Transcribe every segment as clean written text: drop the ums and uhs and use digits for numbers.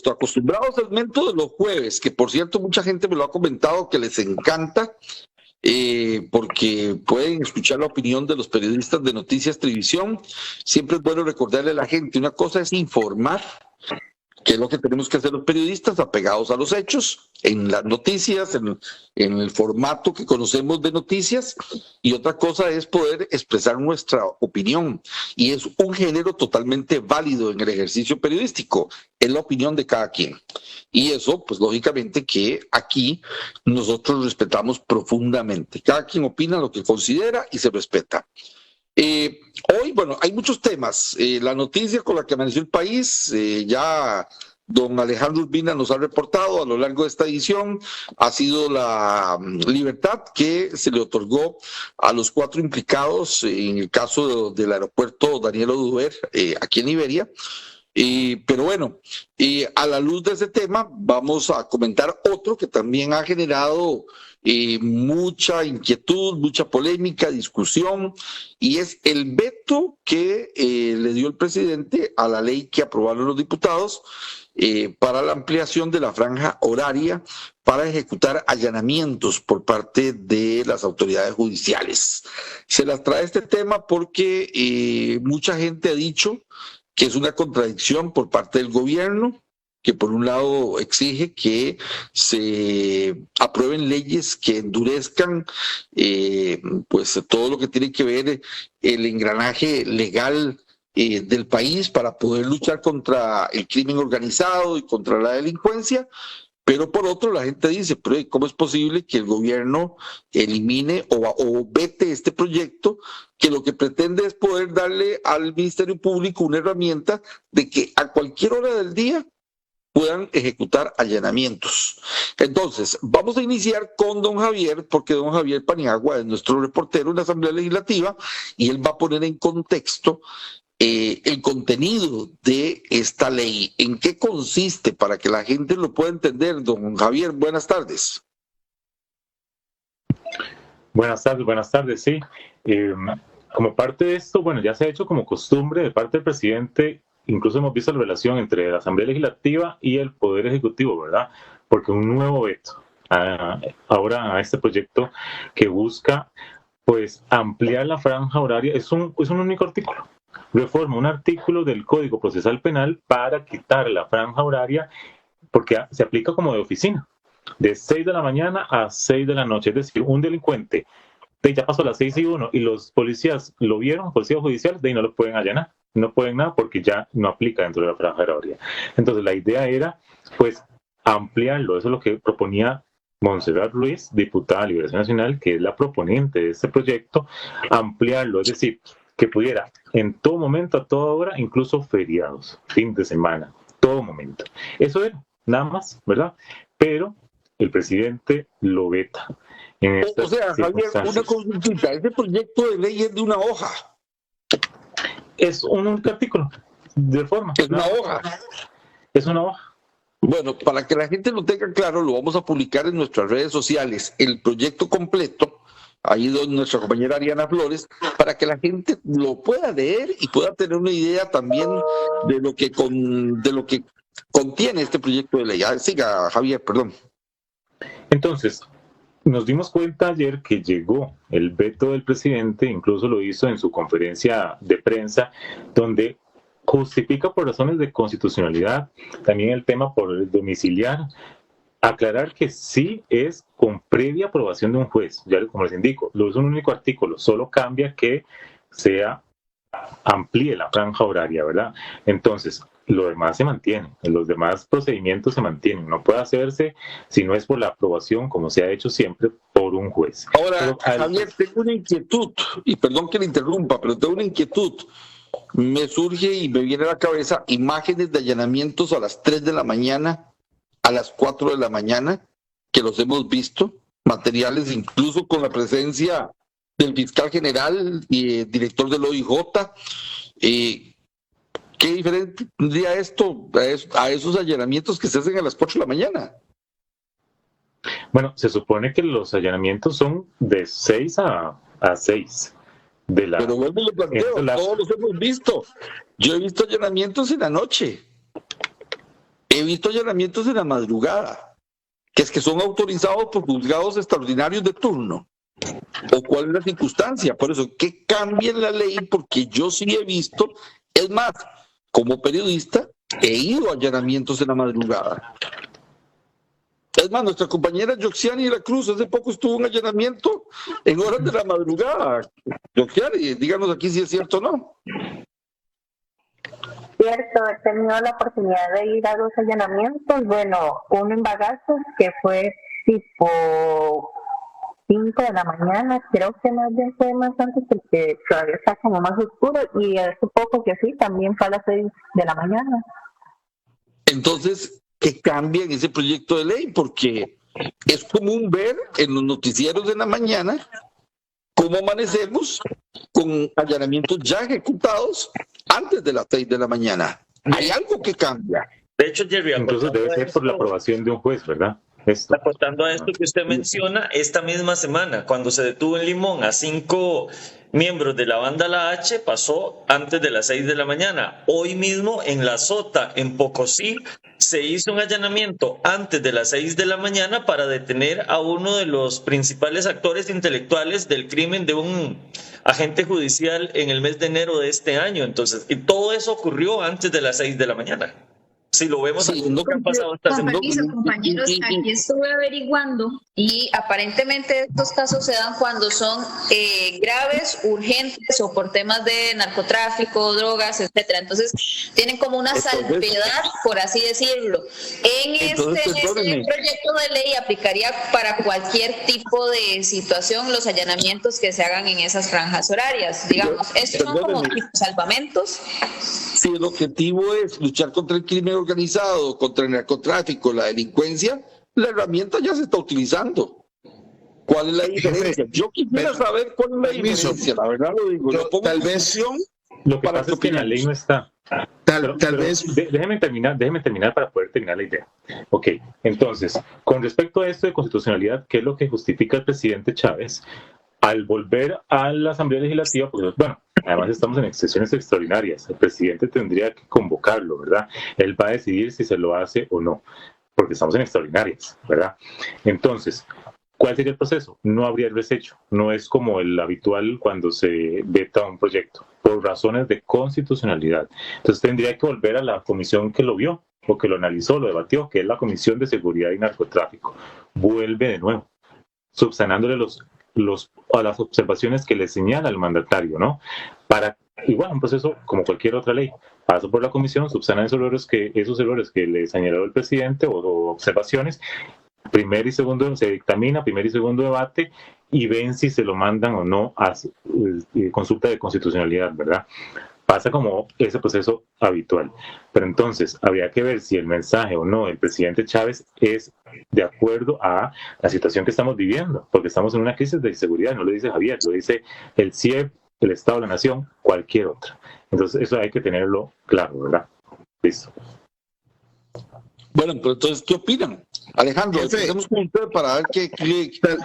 nuestro acostumbrado segmento de los jueves, que por cierto mucha gente me lo ha comentado que les encanta, porque pueden escuchar la opinión de los periodistas de Noticias Televisión. Siempre es bueno recordarle a la gente, una cosa es informar, que es lo que tenemos que hacer los periodistas, apegados a los hechos, en las noticias, en el formato que conocemos de noticias, y otra cosa es poder expresar nuestra opinión, y es un género totalmente válido en el ejercicio periodístico, es la opinión de cada quien. Y eso, pues lógicamente que aquí nosotros respetamos profundamente. Cada quien opina lo que considera y se respeta. Hoy, bueno, hay muchos temas. La noticia con la que amaneció el país, ya don Alejandro Urbina nos ha reportado a lo largo de esta edición, ha sido la libertad que se le otorgó a los 4 implicados en el caso del aeropuerto Daniel Oduber, aquí en Liberia. Pero bueno, a la luz de ese tema vamos a comentar otro que también ha generado mucha inquietud, mucha polémica, discusión, y es el veto que le dio el presidente a la ley que aprobaron los diputados para la ampliación de la franja horaria para ejecutar allanamientos por parte de las autoridades judiciales. Se las trae este tema porque mucha gente ha dicho que es una contradicción por parte del gobierno, que por un lado exige que se aprueben leyes que endurezcan pues todo lo que tiene que ver el engranaje legal del país para poder luchar contra el crimen organizado y contra la delincuencia. Pero por otro, la gente dice, pero ¿cómo es posible que el gobierno elimine o vete este proyecto que lo que pretende es poder darle al Ministerio Público una herramienta de que a cualquier hora del día puedan ejecutar allanamientos? Entonces, vamos a iniciar con don Javier, porque don Javier Paniagua es nuestro reportero en la Asamblea Legislativa y él va a poner en contexto el contenido de esta ley. ¿En qué consiste? Para que la gente lo pueda entender. Don Javier, buenas tardes. Buenas tardes, sí. Como parte de esto, bueno, ya se ha hecho como costumbre de parte del presidente, incluso hemos visto la relación entre la Asamblea Legislativa y el Poder Ejecutivo, ¿verdad? Porque un nuevo veto ahora a este proyecto que busca, pues, ampliar la franja horaria, es un único artículo. Reforma un artículo del Código Procesal Penal para quitar la franja horaria porque se aplica como de oficina, de 6 de la mañana a 6 de la noche. Es decir, un delincuente ya pasó a las 6:01 y los policías lo vieron, policías judiciales, de ahí no lo pueden allanar, no pueden nada porque ya no aplica dentro de la franja horaria. Entonces la idea era, pues, ampliarlo. Eso es lo que proponía Montserrat Ruiz, diputada de Liberación Nacional, que es la proponente de este proyecto, ampliarlo, es decir, que pudiera en todo momento, a toda hora, incluso feriados, fin de semana, todo momento. Eso era, nada más, ¿verdad? Pero el presidente lo veta. O sea, Javier, una consultita, este proyecto de ley es de una hoja. Es un artículo de reforma. Es una hoja. Es una hoja. Bueno, para que la gente lo tenga claro, lo vamos a publicar en nuestras redes sociales, el proyecto completo, ahí donde nuestra compañera Ariana Flores, para que la gente lo pueda leer y pueda tener una idea también de lo que contiene este proyecto de ley. Siga, Javier, perdón. Entonces, nos dimos cuenta ayer que llegó el veto del presidente, incluso lo hizo en su conferencia de prensa, donde justifica por razones de constitucionalidad, también el tema por el domiciliar. Aclarar que sí es con previa aprobación de un juez, ya como les indico, lo es un único artículo, solo cambia que amplíe la franja horaria, ¿verdad? Entonces, lo demás se mantiene, los demás procedimientos se mantienen, no puede hacerse si no es por la aprobación, como se ha hecho siempre, por un juez. Ahora, Javier, tengo una inquietud, y perdón que le interrumpa, pero tengo una inquietud. Me surge y me viene a la cabeza imágenes de allanamientos a las 3 de la mañana, a las 4 de la mañana, que los hemos visto, materiales incluso con la presencia del fiscal general y director del OIJ. ¿Qué diferente tendría esto a esos allanamientos que se hacen a las 4 de la mañana? Bueno, se supone que los allanamientos son de 6 a 6. Pero vuelvo y lo planteo, todos los hemos visto. Yo he visto allanamientos en la noche. he visto allanamientos en la madrugada, que es que son autorizados por juzgados extraordinarios de turno. ¿O cuál es la circunstancia? Por eso, que cambien la ley, porque yo sí he visto, es más, como periodista, he ido a allanamientos en la madrugada. Es más, nuestra compañera Yoxiani de la Cruz hace poco estuvo en un allanamiento en horas de la madrugada. Yoxiani, díganos aquí si es cierto o no. Cierto, he tenido la oportunidad de ir a 2 allanamientos. Bueno, uno en Bagazos, que fue tipo 5 de la mañana, creo que más bien fue más antes porque todavía está como más oscuro, y hace poco que sí, también fue a las 6 de la mañana. Entonces, que cambien ese proyecto de ley, porque es común ver en los noticieros de la mañana cómo amanecemos con allanamientos ya ejecutados antes de las 6 de la mañana. Hay algo que cambia. De hecho, Jerry, entonces debe ser por la aprobación de un juez, ¿verdad? Acotando a esto que usted menciona, esta misma semana, cuando se detuvo en Limón a 5 miembros de la banda La H, pasó antes de las 6 de la mañana. Hoy mismo en La Sota, en Pocosí, se hizo un allanamiento antes de las 6 de la mañana para detener a uno de los principales actores intelectuales del crimen de un agente judicial en el mes de enero de este año. Entonces, y todo eso ocurrió antes de las 6 de la mañana. Si lo vemos, sí, no han pasado esta con semana. permiso, compañeros, aquí estuve averiguando y aparentemente estos casos se dan cuando son graves, urgentes o por temas de narcotráfico, drogas, etcétera. Entonces tienen como una salvedad, por así decirlo. Este proyecto de ley aplicaría para cualquier tipo de situación los allanamientos que se hagan en esas franjas horarias. Digamos, estos son como tipos salvamentos. Si el objetivo es luchar contra el crimen organizado, contra el narcotráfico, la delincuencia, la herramienta ya se está utilizando. ¿Cuál es la diferencia? Yo quisiera saber cuál es la diferencia, la verdad lo digo. Tal vez lo que pasa es que en la ley no está. Tal vez. Déjeme terminar para poder terminar la idea. Ok, entonces, con respecto a esto de constitucionalidad, ¿qué es lo que justifica el presidente Chávez al volver a la Asamblea Legislativa? Porque, bueno, además estamos en sesiones extraordinarias. El presidente tendría que convocarlo, ¿verdad? Él va a decidir si se lo hace o no, porque estamos en extraordinarias, ¿verdad? Entonces, ¿cuál sería el proceso? No habría el resecho. No es como el habitual cuando se veta un proyecto, por razones de constitucionalidad. Entonces tendría que volver a la comisión que lo vio, o que lo analizó, lo debatió, que es la Comisión de Seguridad y Narcotráfico. Vuelve de nuevo, subsanándole a las observaciones que le señala el mandatario, ¿no? Para, igual, un proceso como cualquier otra ley. Pasa por la comisión, subsana esos errores que le señaló el presidente o observaciones. Primer y segundo se dictamina, primer y segundo debate, y ven si se lo mandan o no a consulta de constitucionalidad, ¿verdad? Pasa como ese proceso habitual. Pero entonces, habría que ver si el mensaje o no del presidente Chávez es de acuerdo a la situación que estamos viviendo, porque estamos en una crisis de inseguridad, no lo dice Javier, lo dice el CIEP, el Estado, la Nación, cualquier otra. Entonces, eso hay que tenerlo claro, ¿verdad? Listo. Bueno, pero entonces, ¿qué opinan? Alejandro, empecemos con usted para ver qué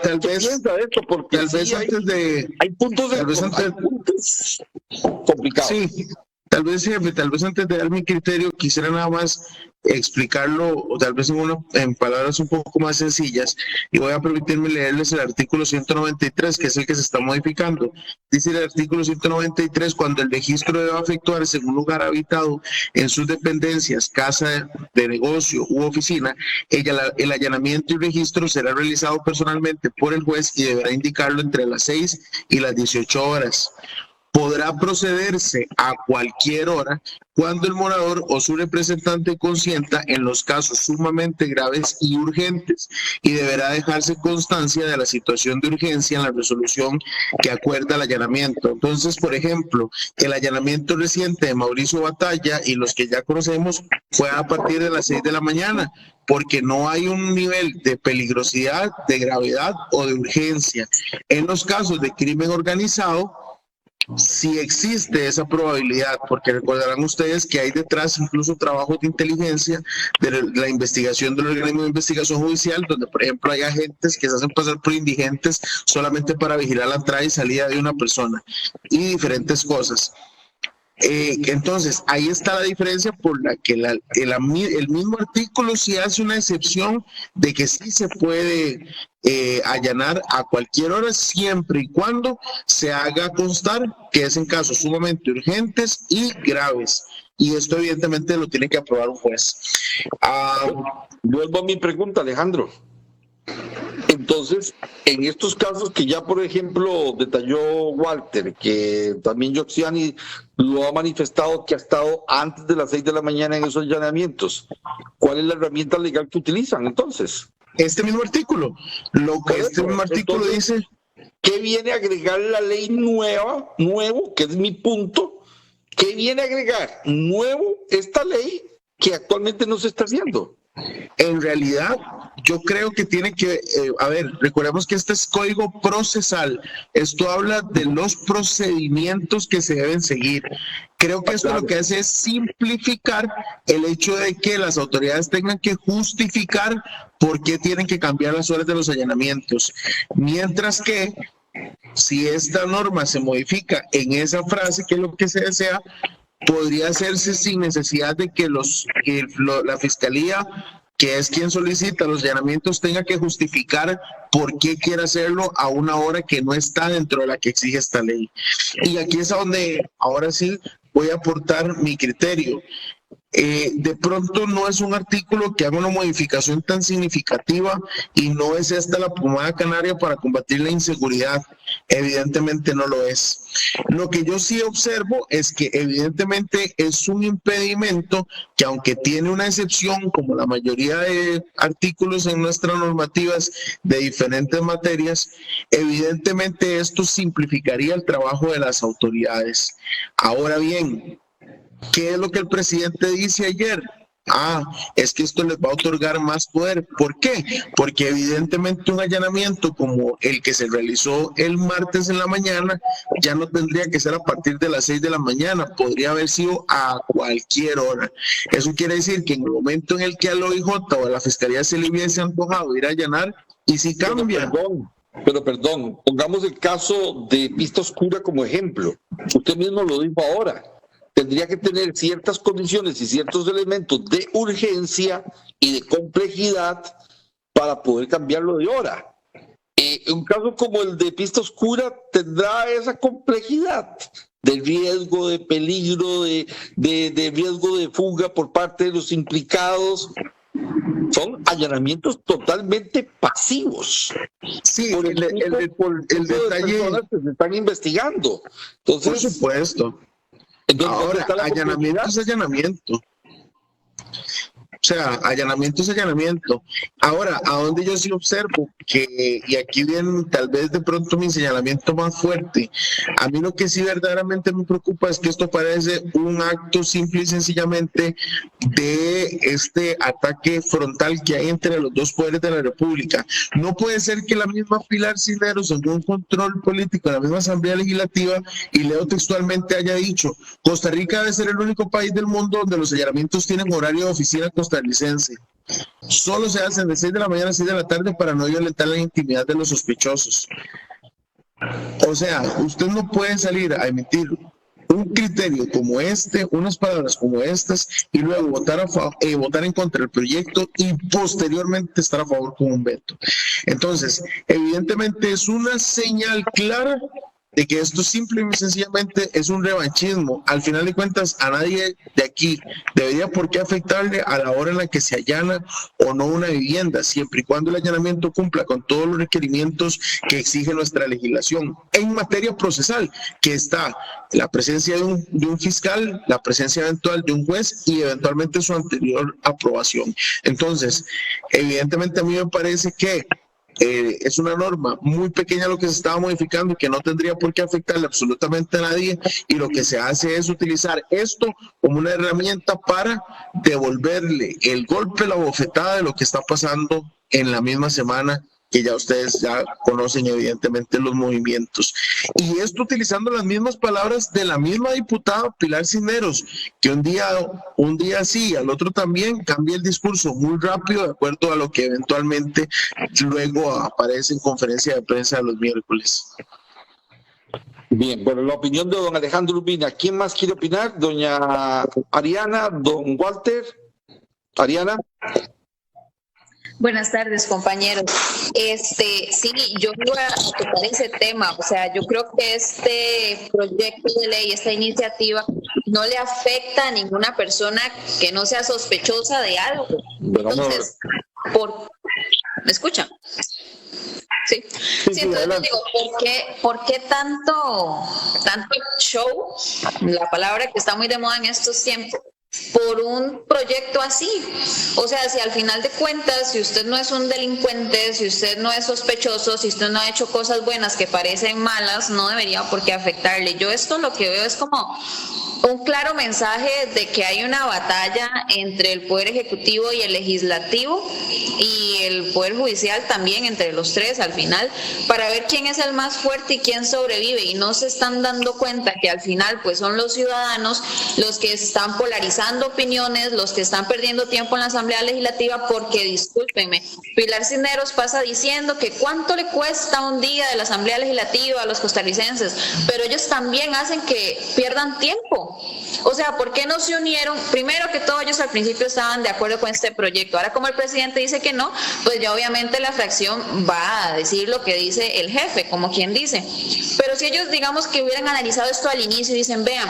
tal vez piensa de esto, porque tal vez antes de hay puntos complicados. Sí, tal vez, jefe, tal vez antes de dar mi criterio quisiera nada más explicarlo, o tal vez en palabras un poco más sencillas, y voy a permitirme leerles el artículo 193, que es el que se está modificando. Dice el artículo 193, cuando el registro deba efectuarse en un lugar habitado en sus dependencias, casa de negocio u oficina, el allanamiento y registro será realizado personalmente por el juez y deberá indicarlo entre las 6 y las 18 horas. Podrá procederse a cualquier hora cuando el morador o su representante consienta en los casos sumamente graves y urgentes, y deberá dejarse constancia de la situación de urgencia en la resolución que acuerda el allanamiento. Entonces, por ejemplo, el allanamiento reciente de Mauricio Batalla y los que ya conocemos fue a partir de las 6 de la mañana, porque no hay un nivel de peligrosidad, de gravedad o de urgencia. En los casos de crimen organizado, sí existe esa probabilidad, porque recordarán ustedes que hay detrás incluso trabajos de inteligencia de la investigación del organismo de investigación judicial, donde por ejemplo hay agentes que se hacen pasar por indigentes solamente para vigilar la entrada y salida de una persona y diferentes cosas. Entonces, ahí está la diferencia por la que el mismo artículo sí hace una excepción de que sí se puede allanar a cualquier hora siempre y cuando se haga constar que es en casos sumamente urgentes y graves. Y esto evidentemente lo tiene que aprobar un juez. Vuelvo a mi pregunta, Alejandro. Entonces, en estos casos que ya, por ejemplo, detalló Walter, que también Yoxiani lo ha manifestado, que ha estado antes de las 6 de la mañana en esos allanamientos, ¿cuál es la herramienta legal que utilizan entonces? Este mismo artículo. Lo que este mismo artículo dice... ¿Qué viene a agregar la ley nuevo, que es mi punto? ¿Qué viene a agregar nuevo esta ley que actualmente no se está haciendo? En realidad, yo creo que tiene que, recordemos que este es código procesal. Esto habla de los procedimientos que se deben seguir. Creo que esto lo que hace es simplificar el hecho de que las autoridades tengan que justificar por qué tienen que cambiar las horas de los allanamientos. Mientras que, si esta norma se modifica en esa frase, que es lo que se desea, podría hacerse sin necesidad de que la fiscalía, que es quien solicita los allanamientos, tenga que justificar por qué quiere hacerlo a una hora que no está dentro de la que exige esta ley. Y aquí es a donde ahora sí voy a aportar mi criterio. De pronto no es un artículo que haga una modificación tan significativa y no es esta la pomada canaria para combatir la inseguridad. Evidentemente no lo es. Lo que yo sí observo es que evidentemente es un impedimento que, aunque tiene una excepción, como la mayoría de artículos en nuestras normativas de diferentes materias, evidentemente esto simplificaría el trabajo de las autoridades. Ahora bien, ¿qué es lo que el presidente dice ayer? Es que esto les va a otorgar más poder. ¿Por qué? Porque evidentemente un allanamiento como el que se realizó el martes en la mañana ya no tendría que ser a partir de las 6 de la mañana, podría haber sido a cualquier hora. Eso quiere decir que en el momento en el que al OIJ o a la Fiscalía se le hubiese antojado ir a allanar, y si cambia... Pero perdón, pongamos el caso de Pista Oscura como ejemplo. Usted mismo lo dijo ahora. Tendría que tener ciertas condiciones y ciertos elementos de urgencia y de complejidad para poder cambiarlo de hora. Un caso como el de Pista Oscura tendrá esa complejidad de riesgo, de peligro, de riesgo de fuga por parte de los implicados. Son allanamientos totalmente pasivos. Sí, por el detalle de personas que se están investigando. Entonces, por supuesto. Entonces, ahora, allanamiento es allanamiento. O sea, allanamiento es allanamiento. Ahora, a donde yo sí observo que, y aquí viene tal vez de pronto mi señalamiento más fuerte, a mí lo que sí verdaderamente me preocupa es que esto parece un acto simple y sencillamente de este ataque frontal que hay entre los dos poderes de la República. No puede ser que la misma Pilar Cisneros, en un control político en la misma Asamblea Legislativa, y leo textualmente, haya dicho: Costa Rica debe ser el único país del mundo donde los allanamientos tienen horario de oficina costarricense. Solo se hacen de 6 de la mañana a 6 de la tarde para no violentar la intimidad de los sospechosos. O sea, usted no puede salir a emitir un criterio como este, unas palabras como estas, y luego votar en contra del proyecto y posteriormente estar a favor con un veto. Entonces, evidentemente es una señal clara de que esto simple y sencillamente es un revanchismo. Al final de cuentas, a nadie de aquí debería por qué afectarle a la hora en la que se allana o no una vivienda, siempre y cuando el allanamiento cumpla con todos los requerimientos que exige nuestra legislación en materia procesal, que está la presencia de un fiscal, la presencia eventual de un juez y eventualmente su anterior aprobación. Entonces, evidentemente a mí me parece que es una norma muy pequeña lo que se estaba modificando, que no tendría por qué afectarle absolutamente a nadie, y lo que se hace es utilizar esto como una herramienta para devolverle el golpe, la bofetada de lo que está pasando en la misma semana, que ya ustedes ya conocen evidentemente los movimientos. Y esto utilizando las mismas palabras de la misma diputada Pilar Cisneros, que un día sí, al otro también cambia el discurso muy rápido de acuerdo a lo que eventualmente luego aparece en conferencia de prensa de los miércoles. Bien, bueno, la opinión de don Alejandro Urbina. ¿Quién más quiere opinar? Doña Ariana, don Walter. Ariana. Buenas tardes, compañeros. Sí, yo voy a tocar ese tema. O sea, yo creo que este proyecto de ley, esta iniciativa, no le afecta a ninguna persona que no sea sospechosa de algo. Entonces, ¿me escuchan? Sí. Entonces digo, ¿por qué tanto show? La palabra que está muy de moda en estos tiempos. Por un proyecto así. O sea, si al final de cuentas, si usted no es un delincuente, si usted no es sospechoso, si usted no ha hecho cosas buenas que parecen malas, no debería por qué afectarle. Yo esto lo que veo es como un claro mensaje de que hay una batalla entre el Poder Ejecutivo y el Legislativo y el Poder Judicial también, entre los tres al final, para ver quién es el más fuerte y quién sobrevive, y no se están dando cuenta que al final pues son los ciudadanos los que están polarizando opiniones, los que están perdiendo tiempo en la Asamblea Legislativa, porque discúlpenme, Pilar Cisneros pasa diciendo que cuánto le cuesta un día de la Asamblea Legislativa a los costarricenses, pero ellos también hacen que pierdan tiempo. O sea, ¿por qué no se unieron? Primero que todo, ellos al principio estaban de acuerdo con este proyecto. Ahora, como el presidente dice que no, pues ya obviamente la fracción va a decir lo que dice el jefe, como quien dice. Pero si ellos, digamos, que hubieran analizado esto al inicio y dicen, vean,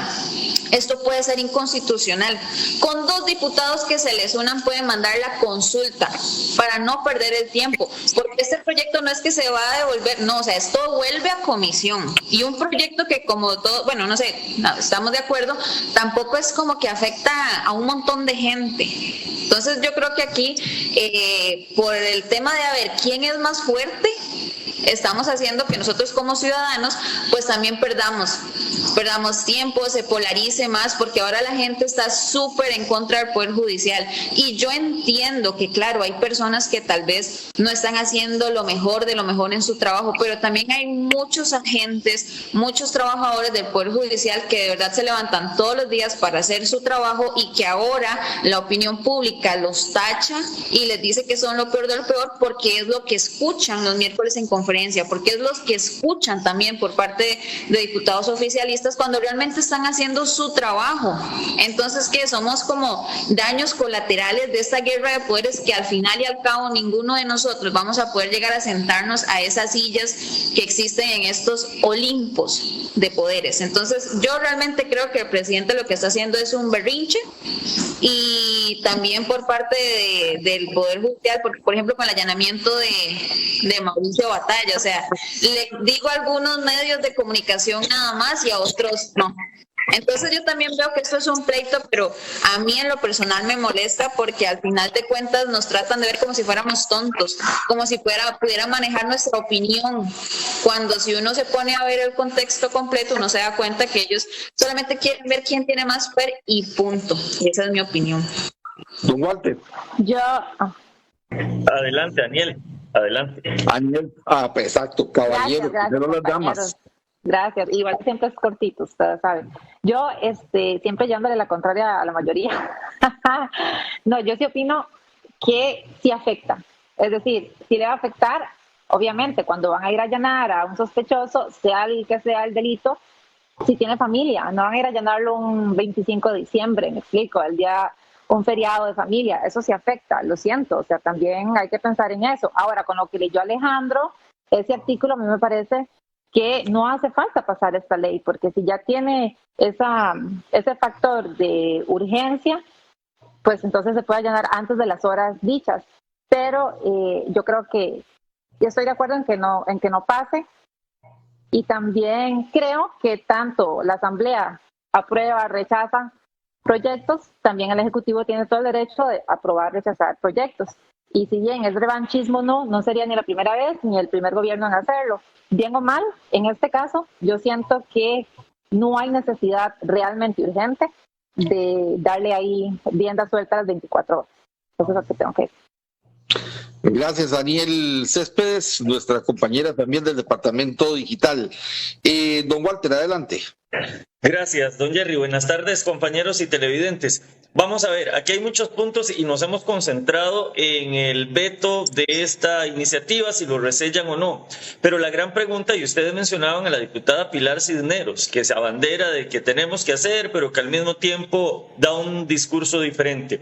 esto puede ser inconstitucional. Con 2 diputados que se les unan pueden mandar la consulta para no perder el tiempo. Porque este proyecto no es que se va a devolver, no, o sea, esto vuelve a comisión. Y un proyecto que como todo, bueno, no sé, no, estamos de acuerdo, tampoco es como que afecta a un montón de gente. Entonces yo creo que aquí, por el tema de a ver quién es más fuerte, estamos haciendo que nosotros como ciudadanos pues también perdamos tiempo, se polarice más, porque ahora la gente está súper en contra del Poder Judicial. Y yo entiendo que claro, hay personas que tal vez no están haciendo lo mejor de lo mejor en su trabajo, pero también hay muchos agentes, muchos trabajadores del Poder Judicial que de verdad se levantan todos los días para hacer su trabajo, y que ahora la opinión pública los tacha y les dice que son lo peor de lo peor, porque es lo que escuchan los miércoles en conferencia, porque es lo que escuchan también por parte de diputados oficialistas cuando realmente están haciendo su trabajo. Entonces, ¿qué? Somos como daños colaterales de esta guerra de poderes, que al final y al cabo ninguno de nosotros vamos a poder llegar a sentarnos a esas sillas que existen en estos olimpos de poderes. Entonces, yo realmente creo que el presidente lo que está haciendo es un berrinche, y también por parte del Poder Judicial, porque por ejemplo con el allanamiento de Mauricio Batalla, o sea, le digo a algunos medios de comunicación nada más y a otros no. Entonces yo también veo que esto es un pleito, pero a mí en lo personal me molesta, porque al final de cuentas nos tratan de ver como si fuéramos tontos, como si pudieran manejar nuestra opinión, cuando si uno se pone a ver el contexto completo, uno se da cuenta que ellos solamente quieren ver quién tiene más poder y punto. Y esa es mi opinión. Don Walter. Adelante, Daniel. Adelante. Daniel, pues, exacto, caballero. Gracias, las damas. Gracias, igual siempre es cortito, ustedes saben. Yo siempre llevándole la contraria a la mayoría. No, yo sí opino que sí afecta. Es decir, sí le va a afectar, obviamente, cuando van a ir a allanar a un sospechoso, sea el que sea el delito, si tiene familia, no van a ir a allanarlo un 25 de diciembre, me explico, el día, un feriado de familia, eso sí afecta, lo siento, o sea, también hay que pensar en eso. Ahora, con lo que leyó Alejandro, ese artículo a mí me parece que no hace falta pasar esta ley, porque si ya tiene ese factor de urgencia, pues entonces se puede allanar antes de las horas dichas. Pero yo creo que yo estoy de acuerdo en que no pase, y también creo que tanto la Asamblea aprueba, rechaza proyectos, también el Ejecutivo tiene todo el derecho de aprobar, rechazar proyectos. Y si bien es revanchismo, no sería ni la primera vez ni el primer gobierno en hacerlo. Bien o mal, en este caso, yo siento que no hay necesidad realmente urgente de darle ahí rienda suelta a las 24 horas. Eso es lo que tengo que decir. Gracias, Daniel Céspedes, nuestra compañera también del Departamento Digital. Don Walter, adelante. Gracias, don Jerry. Buenas tardes, compañeros y televidentes. Vamos a ver, aquí hay muchos puntos y nos hemos concentrado en el veto de esta iniciativa, si lo resellan o no. Pero la gran pregunta, y ustedes mencionaban a la diputada Pilar Cisneros, que se abandera de que tenemos que hacer, pero que al mismo tiempo da un discurso diferente.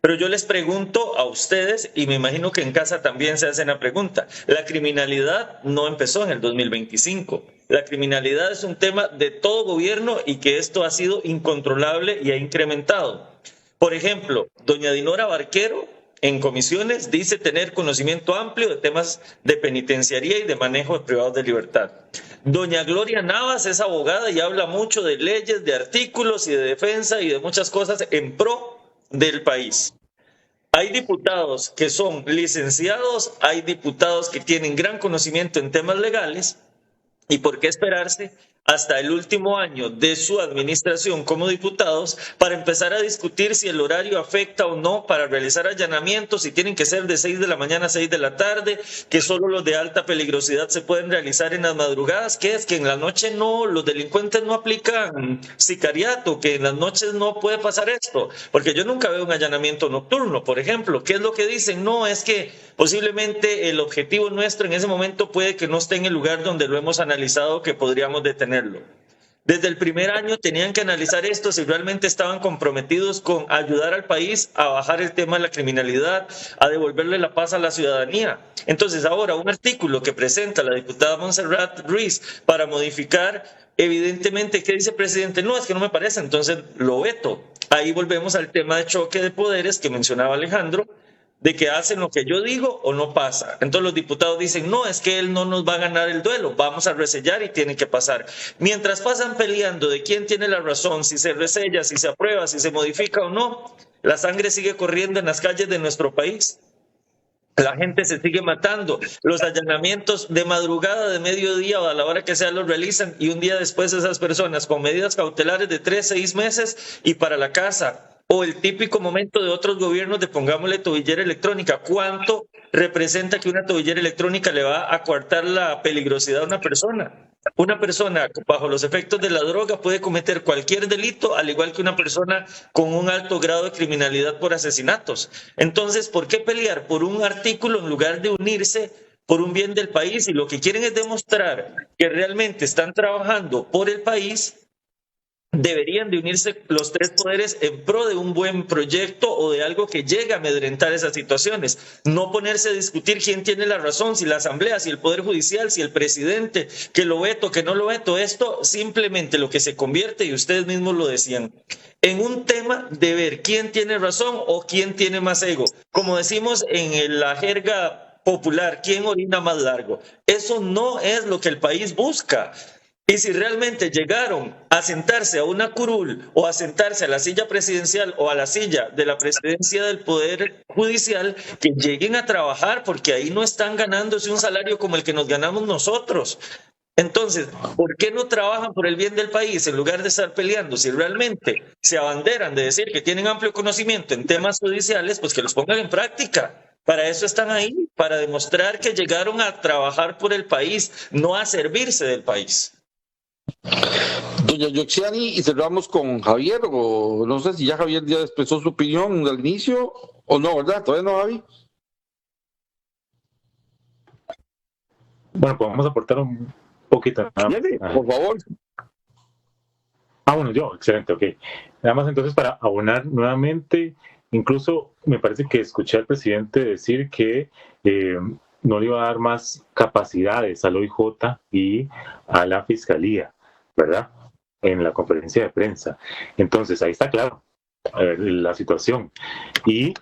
Pero yo les pregunto a ustedes, y me imagino que en casa también se hacen la pregunta, la criminalidad no empezó en el 2025. La criminalidad es un tema de todo gobierno y que esto ha sido incontrolable y ha incrementado. Por ejemplo, doña Dinora Barquero en comisiones dice tener conocimiento amplio de temas de penitenciaría y de manejo de privados de libertad. Doña Gloria Navas es abogada y habla mucho de leyes, de artículos y de defensa y de muchas cosas en pro del país. Hay diputados que son licenciados, hay diputados que tienen gran conocimiento en temas legales, y por qué esperarse hasta el último año de su administración como diputados para empezar a discutir si el horario afecta o no para realizar allanamientos, si tienen que ser de 6 de la mañana a 6 de la tarde, que solo los de alta peligrosidad se pueden realizar en las madrugadas, que es que en la noche no, los delincuentes no aplican sicariato, que en las noches no puede pasar esto, porque yo nunca veo un allanamiento nocturno, por ejemplo. ¿Qué es lo que dicen? No, es que posiblemente el objetivo nuestro en ese momento puede que no esté en el lugar donde lo hemos analizado que podríamos detenerlo. Desde el primer año tenían que analizar esto si realmente estaban comprometidos con ayudar al país a bajar el tema de la criminalidad, a devolverle la paz a la ciudadanía. Entonces ahora un artículo que presenta la diputada Montserrat Ruiz para modificar, evidentemente, ¿qué dice el presidente? No, es que no me parece, entonces lo veto. Ahí volvemos al tema de choque de poderes que mencionaba Alejandro, de que hacen lo que yo digo o no pasa. Entonces los diputados dicen, no, es que él no nos va a ganar el duelo, vamos a resellar y tiene que pasar. Mientras pasan peleando de quién tiene la razón, si se resella, si se aprueba, si se modifica o no, la sangre sigue corriendo en las calles de nuestro país. La gente se sigue matando, los allanamientos de madrugada, de mediodía o a la hora que sea los realizan y un día después esas personas con medidas cautelares de 3, 6 meses y para la casa. O el típico momento de otros gobiernos de pongámosle tobillera electrónica. ¿Cuánto representa que una tobillera electrónica le va a coartar la peligrosidad a una persona? Una persona bajo los efectos de la droga puede cometer cualquier delito, al igual que una persona con un alto grado de criminalidad por asesinatos. Entonces, ¿por qué pelear por un artículo en lugar de unirse por un bien del país? Y lo que quieren es demostrar que realmente están trabajando por el país. Deberían de unirse los tres poderes en pro de un buen proyecto o de algo que llegue a amedrentar esas situaciones. No ponerse a discutir quién tiene la razón, si la Asamblea, si el Poder Judicial, si el presidente, que lo veto, que no lo veto. Esto simplemente lo que se convierte, y ustedes mismos lo decían, en un tema de ver quién tiene razón o quién tiene más ego. Como decimos en la jerga popular, ¿quién orina más largo? Eso no es lo que el país busca. Y si realmente llegaron a sentarse a una curul o a sentarse a la silla presidencial o a la silla de la presidencia del Poder Judicial, que lleguen a trabajar, porque ahí no están ganándose un salario como el que nos ganamos nosotros. Entonces, ¿por qué no trabajan por el bien del país en lugar de estar peleando? Si realmente se abanderan de decir que tienen amplio conocimiento en temas judiciales, pues que los pongan en práctica. Para eso están ahí, para demostrar que llegaron a trabajar por el país, no a servirse del país. Doña Yoxiani, y cerramos con Javier, o no sé si ya Javier ya expresó su opinión al inicio, o no, ¿verdad? ¿Todavía no, Javi? Bueno, podemos aportar un poquito. Por favor. Bueno, yo, excelente, ok. Nada más entonces para abonar nuevamente, incluso me parece que escuché al presidente decir que no le iba a dar más capacidades al OIJ y a la Fiscalía, ¿verdad? En la conferencia de prensa. Entonces, ahí está claro la situación. Y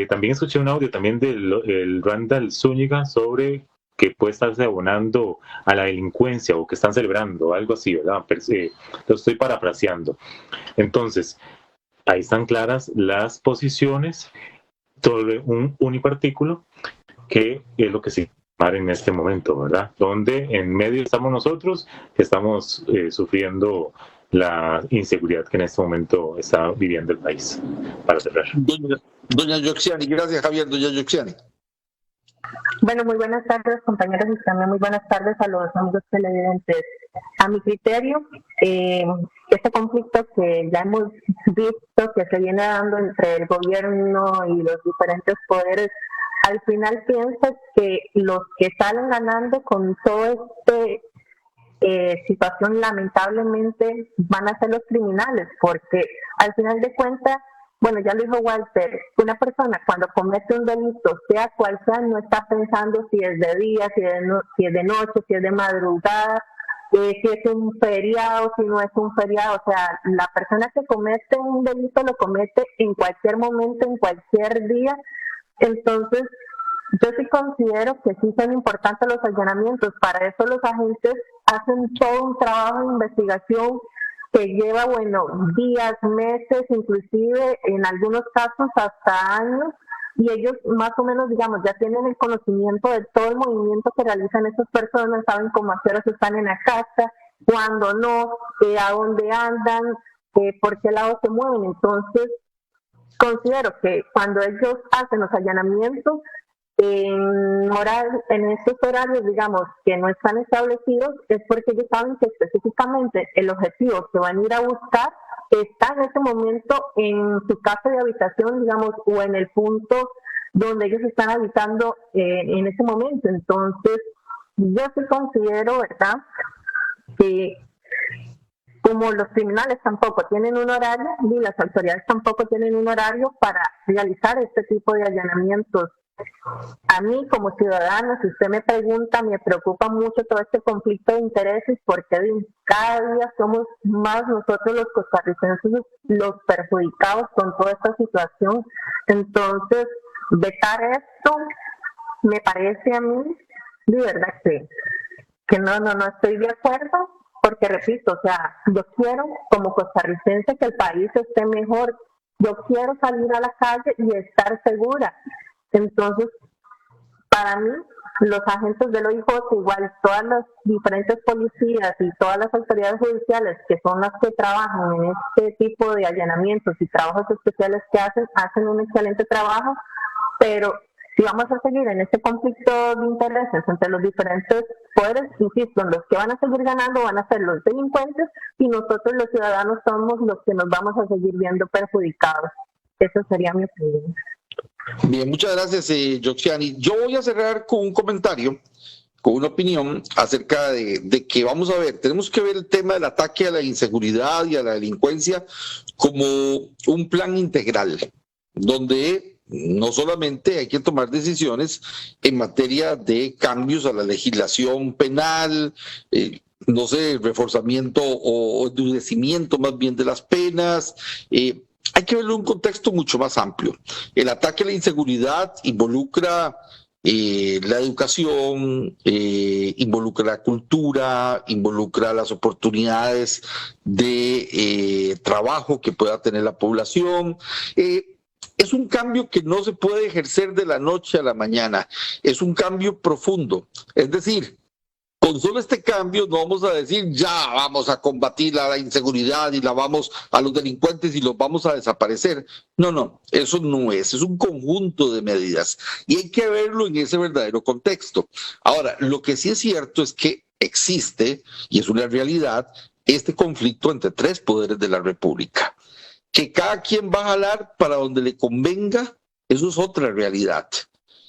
también escuché un audio también del Randall Zúñiga sobre que puede estarse abonando a la delincuencia o que están celebrando, algo así, ¿verdad? Lo estoy parafraseando. Entonces, ahí están claras las posiciones sobre un único artículo, que es lo que sí en este momento, ¿verdad? Donde en medio estamos nosotros, que estamos sufriendo la inseguridad que en este momento está viviendo el país. Para cerrar. Doña Yoxiani, gracias, Javier. Doña Yoxiani. Bueno, muy buenas tardes, compañeros, y también muy buenas tardes a los amigos televidentes. A mi criterio, este conflicto que ya hemos visto que se viene dando entre el gobierno y los diferentes poderes, al final pienso que los que salen ganando con todo situación lamentablemente van a ser los criminales, porque al final de cuentas, bueno, ya lo dijo Walter, una persona cuando comete un delito, sea cual sea, no está pensando si es de día, si es de noche, si es de madrugada, si es un feriado, si no es un feriado. O sea, la persona que comete un delito lo comete en cualquier momento, en cualquier día. Entonces, yo sí considero que sí son importantes los allanamientos. Para eso los agentes hacen todo un trabajo de investigación que lleva, días, meses, inclusive en algunos casos hasta años, y ellos más o menos, digamos, ya tienen el conocimiento de todo el movimiento que realizan esas personas, saben cómo hacer, están en la casa, cuándo no, a dónde andan, por qué lado se mueven. Entonces, considero que cuando ellos hacen los allanamientos, en esos horarios, digamos, que no están establecidos, es porque ellos saben que específicamente el objetivo que van a ir a buscar está en ese momento en su casa de habitación, digamos, o en el punto donde ellos están habitando en ese momento. Entonces, yo sí considero, ¿verdad?, que como los criminales tampoco tienen un horario, ni las autoridades tampoco tienen un horario para realizar este tipo de allanamientos. A mí como ciudadana, si usted me pregunta, me preocupa mucho todo este conflicto de intereses, porque cada día somos más nosotros los costarricenses los perjudicados con toda esta situación. Entonces, vetar esto me parece a mí, de verdad que no estoy de acuerdo, porque repito, o sea, yo quiero como costarricense que el país esté mejor, yo quiero salir a la calle y estar segura. Entonces, para mí, los agentes del OIJ, igual todas las diferentes policías y todas las autoridades judiciales que son las que trabajan en este tipo de allanamientos y trabajos especiales que hacen un excelente trabajo, pero si vamos a seguir en este conflicto de intereses entre los diferentes poderes, insisto, los que van a seguir ganando van a ser los delincuentes, y nosotros los ciudadanos somos los que nos vamos a seguir viendo perjudicados. Eso sería mi opinión. Bien, muchas gracias, Yoxiani. Yo voy a cerrar con un comentario, con una opinión acerca de que, vamos a ver, tenemos que ver el tema del ataque a la inseguridad y a la delincuencia como un plan integral, donde no solamente hay que tomar decisiones en materia de cambios a la legislación penal, reforzamiento o endurecimiento más bien de las penas. Hay que verlo en un contexto mucho más amplio. El ataque a la inseguridad involucra la educación, involucra la cultura, involucra las oportunidades de trabajo que pueda tener la población. Es un cambio que no se puede ejercer de la noche a la mañana, es un cambio profundo. Es decir, con solo este cambio no vamos a decir ya vamos a combatir la inseguridad y vamos a los delincuentes y los vamos a desaparecer. No, eso no es un conjunto de medidas y hay que verlo en ese verdadero contexto. Ahora, lo que sí es cierto es que existe, y es una realidad, este conflicto entre tres poderes de la República. Que cada quien va a jalar para donde le convenga, eso es otra realidad.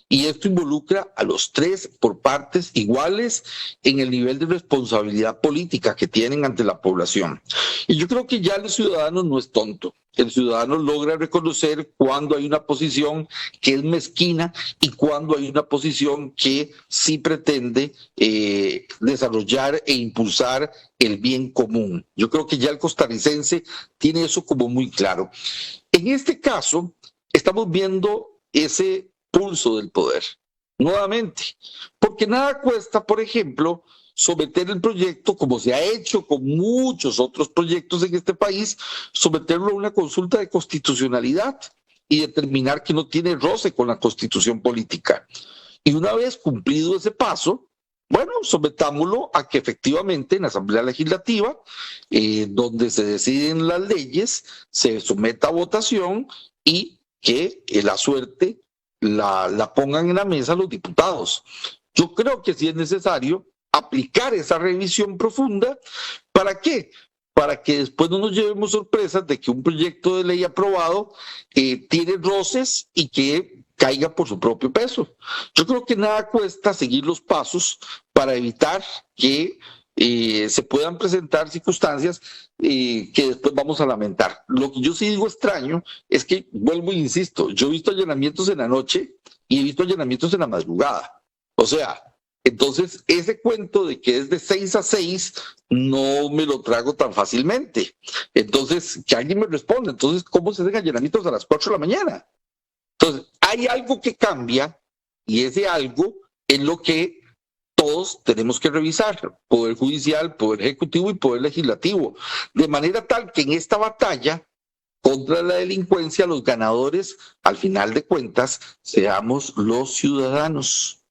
Y esto involucra a los tres por partes iguales en el nivel de responsabilidad política que tienen ante la población. Y yo creo que ya el ciudadano no es tonto. El ciudadano logra reconocer cuando hay una posición que es mezquina y cuando hay una posición que sí pretende desarrollar e impulsar el bien común. Yo creo que ya el costarricense tiene eso como muy claro. En este caso, estamos viendo ese pulso del poder, nuevamente, porque nada cuesta, por ejemplo, someter el proyecto, como se ha hecho con muchos otros proyectos en este país, someterlo a una consulta de constitucionalidad y determinar que no tiene roce con la constitución política. Y una vez cumplido ese paso, bueno, sometámoslo a que efectivamente en la Asamblea Legislativa, donde se deciden las leyes, se someta a votación y que la suerte la pongan en la mesa los diputados. Yo creo que sí es necesario aplicar esa revisión profunda. ¿Para qué? Para que después no nos llevemos sorpresas de que un proyecto de ley aprobado tiene roces y que caiga por su propio peso. Yo creo que nada cuesta seguir los pasos para evitar que se puedan presentar circunstancias que después vamos a lamentar. Lo que yo sí digo extraño es que, vuelvo e insisto, yo he visto allanamientos en la noche y he visto allanamientos en la madrugada. O sea, entonces ese cuento de que es de 6 a 6 no me lo trago tan fácilmente. Entonces, que alguien me responda, entonces, ¿cómo se hacen allanamientos a las 4 de la mañana? Entonces, hay algo que cambia y ese algo es lo que todos tenemos que revisar, Poder Judicial, Poder Ejecutivo y Poder Legislativo, de manera tal que en esta batalla contra la delincuencia, los ganadores, al final de cuentas, seamos los ciudadanos,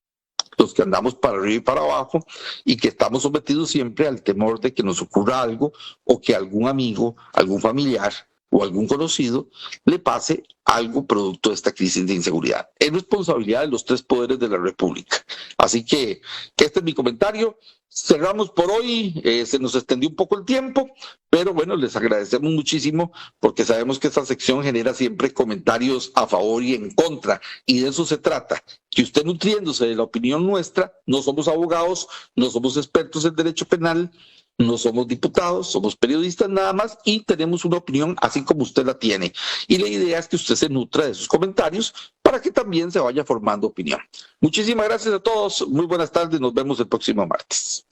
los que andamos para arriba y para abajo y que estamos sometidos siempre al temor de que nos ocurra algo o que algún amigo, algún familiar o algún conocido le pase algo producto de esta crisis de inseguridad. Es responsabilidad de los tres poderes de la República. Así que este es mi comentario. Cerramos por hoy, se nos extendió un poco el tiempo, pero bueno, les agradecemos muchísimo porque sabemos que esta sección genera siempre comentarios a favor y en contra, y de eso se trata, que usted nutriéndose de la opinión nuestra, no somos abogados, no somos expertos en derecho penal, no somos diputados, somos periodistas nada más y tenemos una opinión así como usted la tiene. Y la idea es que usted se nutra de sus comentarios para que también se vaya formando opinión. Muchísimas gracias a todos, muy buenas tardes, nos vemos el próximo martes.